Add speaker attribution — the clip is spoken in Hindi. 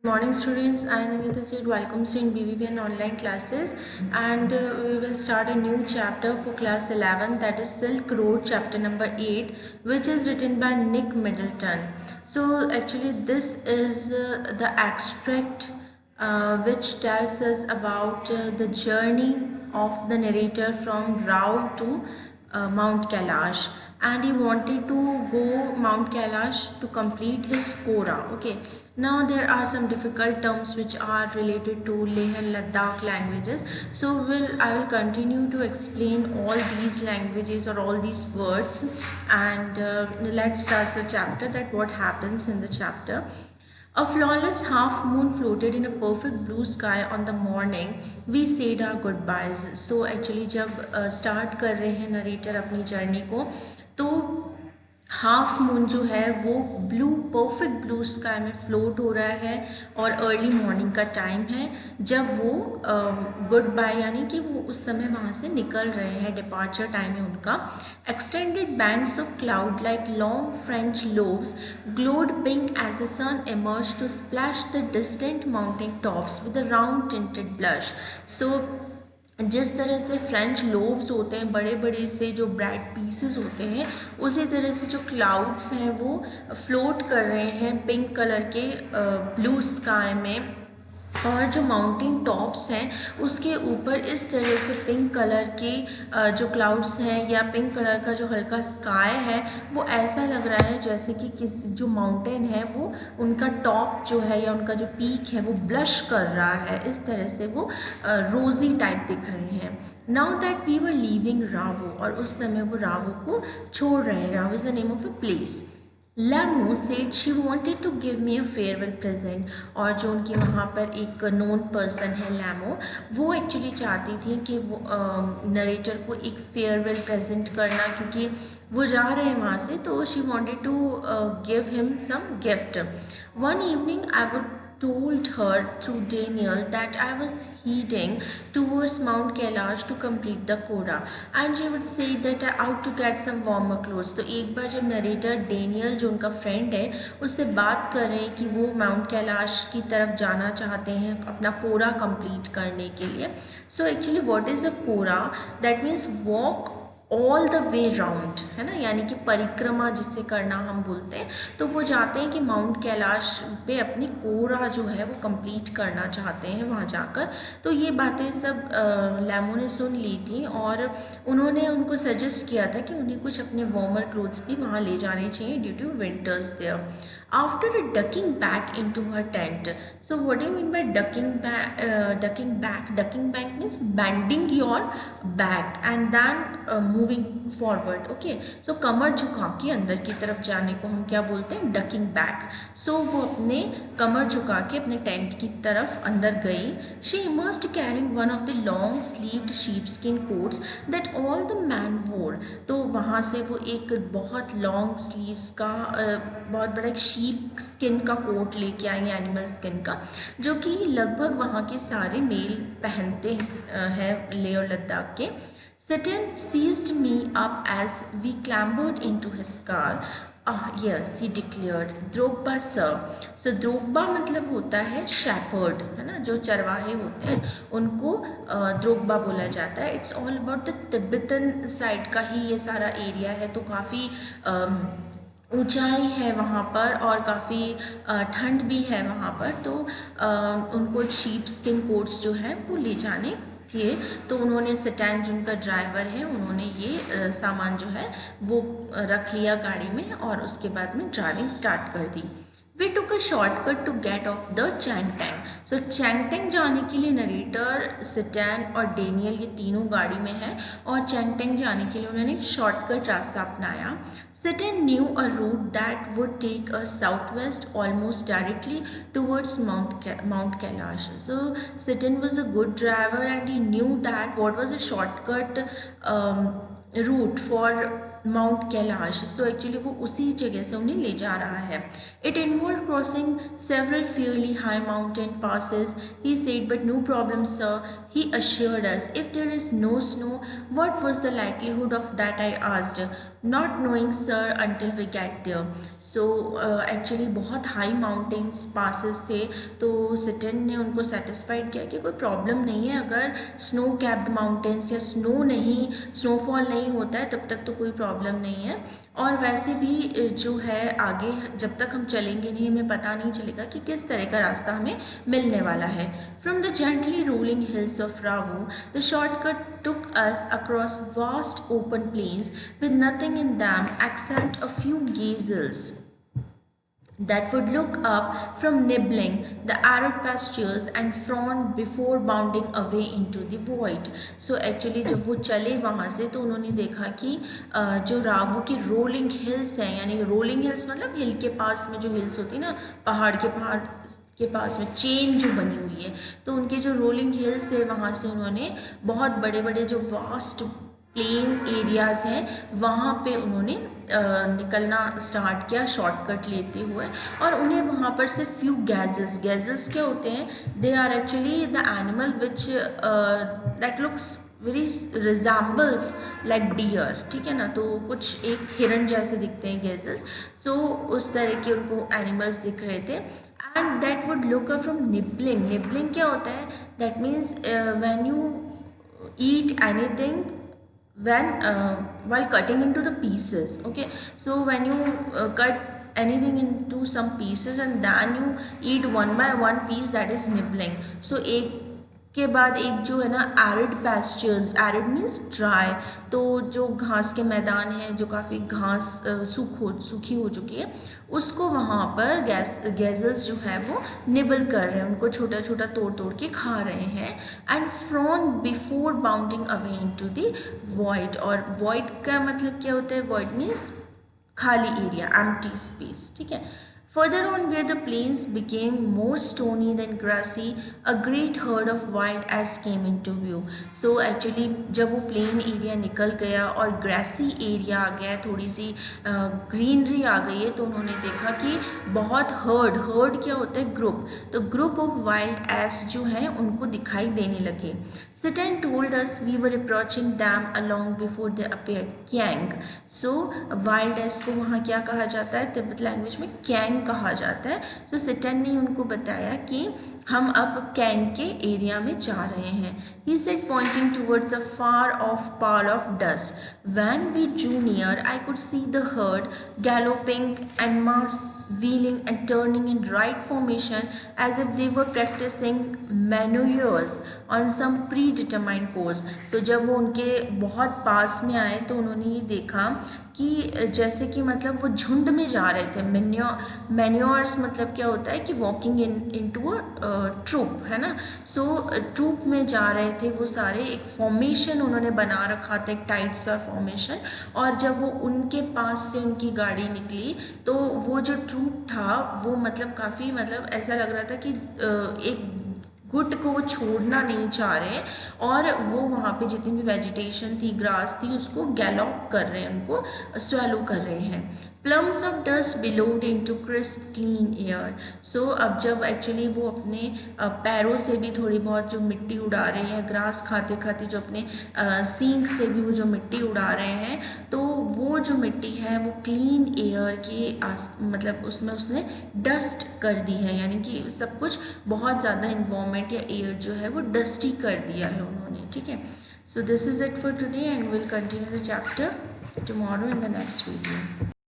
Speaker 1: Good morning students, I am Namita Said. Welcome to in BBBN online classes, and we will start a new chapter for class 11, that is Silk Road chapter number 8, which is written by Nick Middleton. So actually this is the extract which tells us about the journey of the narrator from Rao to Mount Kailash, and he wanted to go Mount Kailash to complete his Kora. Okay, now there are some difficult terms which are related to Leh and Ladakh languages. So I will continue to explain all these languages or all these words, and let's start the chapter. That what happens in the chapter. A flawless half moon floated in a perfect blue sky on the morning we said our goodbyes. So actually जब start कर रहे हैं narrator अपनी journey को, तो हाफ मून जो है वो ब्लू परफेक्ट ब्लू स्काई में फ्लोट हो रहा है और अर्ली मॉर्निंग का टाइम है जब वो गुड बाय यानी कि वो उस समय वहाँ से निकल रहे हैं, डिपार्चर टाइम है उनका. Extended bands of cloud like long French loaves glowed pink as the sun emerged to splash the distant mountain tops with a round tinted blush. So जिस तरह से फ्रेंच लोव्स होते हैं, बड़े बड़े से जो ब्रेड पीसेस होते हैं, उसी तरह से जो क्लाउड्स हैं वो फ्लोट कर रहे हैं पिंक कलर के ब्लू स्काई में, और जो माउंटेन टॉप्स हैं उसके ऊपर इस तरह से पिंक कलर के जो क्लाउड्स हैं या पिंक कलर का जो हल्का स्काई है वो ऐसा लग रहा है जैसे कि जो माउंटेन है वो उनका टॉप जो है या उनका जो पीक है वो ब्लश कर रहा है. इस तरह से वो रोज़ी टाइप दिख रहे हैं. Now that we were leaving Rawo, और उस समय वो रावो को छोड़ रहे हैं. Rawo is the name of a place. Lhamo said she wanted to give me a farewell present, और जो उनकी वहाँ पर एक नोन पर्सन है लैमो, वो एक्चुअली चाहती थी कि वो नरेटर को एक फेयरवेल प्रेजेंट करना, क्योंकि वो जा रहे हैं वहाँ से, तो she wanted to give him some gift. One evening I would told her through Daniel that I was heading towards Mount Kailash to complete the Kora, and she would say that I ought to get some warmer clothes. तो एक बार जब नरेटर डेनियल जो उनका फ्रेंड है उससे बात कर रहे हैं कि वो माउंट कैलाश की तरफ जाना चाहते हैं अपना कोरा कंप्लीट करने के लिए. So actually what is a kora? That means walk all the way round, है ना, यानी कि परिक्रमा जिससे करना हम बोलते हैं. तो वो चाहते हैं कि माउंट कैलाश पे अपनी कोरा जो है वो कंप्लीट करना चाहते हैं वहाँ जाकर. तो ये बातें सब लैमो ने सुन ली थी, और उन्होंने उनको सजेस्ट किया था कि उन्हें कुछ अपने वार्मर क्लोथ्स भी वहाँ ले जाने चाहिए due to winters there. After ducking back into her tent. So what do you mean by ducking back? Ducking back means bending your back and then moving forward. Okay. So कमर झुका के अंदर की तरफ जाने को हम क्या बोलते हैं? Ducking back. सो वो अपने कमर झुका के अपने टेंट की तरफ अंदर गई. She emerged carrying one of the long sleeved sheepskin coats that all the men wore. तो वहाँ से वो एक बहुत लॉन्ग स्लीव्स का बहुत बड़ा एक शीप स्किन का कोट लेके आई, एनिमल स्किन का, जो कि लगभग वहाँ के सारे मेल पहनते हैं लेह और लद्दाख के. Satan seized me up as we clambered into his car. Yes, he declared. द्रोग्बा sir. So द्रोग्बा मतलब होता है शेपर्ड, है ना, जो चरवाहे होते हैं उनको द्रोग्बा बोला जाता है. It's all about the Tibetan side का ही ये सारा एरिया है, तो काफ़ी ऊंचाई है वहाँ पर और काफ़ी ठंड भी है वहाँ पर. तो उनको शीप स्किन कोट्स जो है वो ले जाने थे. तो उन्होंने सटैन जो उनका ड्राइवर है उन्होंने ये सामान जो है वो रख लिया गाड़ी में, और उसके बाद में ड्राइविंग स्टार्ट कर दी. We took a shortcut to get off the Changtang. So Changtang जाने के लिए नरेटर, सटैन और डेनियल ये तीनों गाड़ी में हैं, और चैंगटेंग जाने के लिए उन्होंने एक शॉर्टकट रास्ता अपनाया. Satan knew a route that would take us southwest almost directly towards Mount Kailash. So Satan was a good driver and he knew that what was a shortcut route for Mount Kailash. So actually वो उसी जगह से उन्हें ले जा रहा है. It involved crossing several fairly high mountain passes, he said, but no problem sir, he assured us. If there is no snow, what was the likelihood of that, I asked. Not knowing sir until we get there. So actually बहुत हाई माउंटेन्स पासेस थे, तो सिटन ने उनको सेटिस्फाइड किया कि कोई प्रॉब्लम नहीं है, अगर स्नो कैप्ड माउंटेन्स या स्नोफॉल नहीं होता है तब तक तो कोई प्रॉब्लम नहीं है। और वैसे भी जो है आगे जब तक हम चलेंगे नहीं, हमें पता नहीं चलेगा कि किस तरह का रास्ता हमें मिलने वाला है। From the gently rolling hills of Rawu the shortcut took us across vast open plains with nothing in them except a few gazelles that would look up from nibbling the arid pastures and frown before bounding away into the void. So actually जब वो चले वहाँ से तो उन्होंने देखा कि जो रावू की रोलिंग हिल्स हैं, यानी रोलिंग हिल्स मतलब हिल के पास में जो हिल्स होती है ना, पहाड़ के पास में चेन जो बनी हुई है, तो उनके जो रोलिंग हिल्स है वहाँ से उन्होंने बहुत बड़े बड़े जो वास्ट प्लेन एरियाज़ हैं वहाँ पे उन्होंने निकलना स्टार्ट किया शॉर्टकट लेते हुए। और उन्हें वहाँ पर से फ्यू गैजल्स क्या होते हैं, they are actually the animal which that looks very resembles like deer, ठीक है ना, तो कुछ एक हिरन जैसे दिखते हैं गैजल्स। सो उस तरह के उनको एनिमल्स दिख रहे थे। And that would look up from nibbling क्या होता है, that means when you eat anything while cutting into the pieces. Okay, so when you cut anything into some pieces and then you eat one by one piece, that is nibbling. So एक के बाद एक जो है ना arid pastures, arid means dry, तो जो घास के मैदान हैं जो काफ़ी घास सूखी हो चुकी है, उसको वहाँ पर गैजल्स जो है वो निबल कर रहे हैं, उनको छोटा छोटा तोड़ के खा रहे हैं। And frown before bounding away into the void, और वॉइड का मतलब क्या होता है, वॉइड मीन्स खाली एरिया, एम्प्टी स्पेस, ठीक है। Further on, where the plains became more stony than grassy, a great herd of wild ass came into view. So actually जब वो प्लेन एरिया निकल गया और ग्रासी एरिया आ गया, थोड़ी सी ग्रीनरी आ गई है, तो उन्होंने देखा कि बहुत हर्ड क्या होता है, ग्रुप, तो ग्रुप ऑफ वाइल्ड एस जो हैं उनको दिखाई देने लगे। Sitan told us we were approaching them along before they appeared. Kyang. So wild ass को वहाँ क्या कहा जाता है, तिब्बत लैंग्वेज में कैंग कहा जाता है। तो सिटन ने उनको बताया कि हम अब कैंग के एरिया में जा रहे हैं। He said pointing towards a far off pall of dust. When we drew near, I could see the herd galloping en masse, wheeling and turning in right formation as if they were practicing maneuvers on some predetermined course. तो जब वो उनके बहुत पास में आए तो उन्होंने ये देखा कि जैसे कि मतलब वो झुंड में जा रहे थे। मैन्योर्स मतलब क्या होता है कि वॉकिंग इनटू अ ट्रूप, है ना। सो ट्रूप में जा रहे थे वो सारे, एक फॉर्मेशन उन्होंने बना रखा था, एक टाइट सा फॉर्मेशन। और जब वो उनके पास से उनकी गाड़ी निकली तो वो जो ट्रूप था वो मतलब काफ़ी मतलब ऐसा लग रहा था कि एक गुट को वो छोड़ना नहीं चाह रहे हैं, और वो वहाँ पे जितनी भी वेजिटेशन थी, ग्रास थी, उसको गैलॉप कर रहे हैं, उनको स्वेलो कर रहे हैं। Plumes of dust billowed into crisp clean air. So अब जब एक्चुअली वो अपने पैरों से भी थोड़ी बहुत जो मिट्टी उड़ा रहे हैं, ग्रास खाते खाते जो अपने सींग से भी वो जो मिट्टी उड़ा रहे हैं, तो वो जो मिट्टी है वो क्लीन एयर के मतलब उसमें उसने डस्ट कर दी है, यानी कि सब कुछ बहुत ज़्यादा इन्वायरमेंट या एयर जो है वो डस्टी कर दिया है उन्होंने, ठीक है। So this is it for today and will continue the chapter tomorrow in the next video.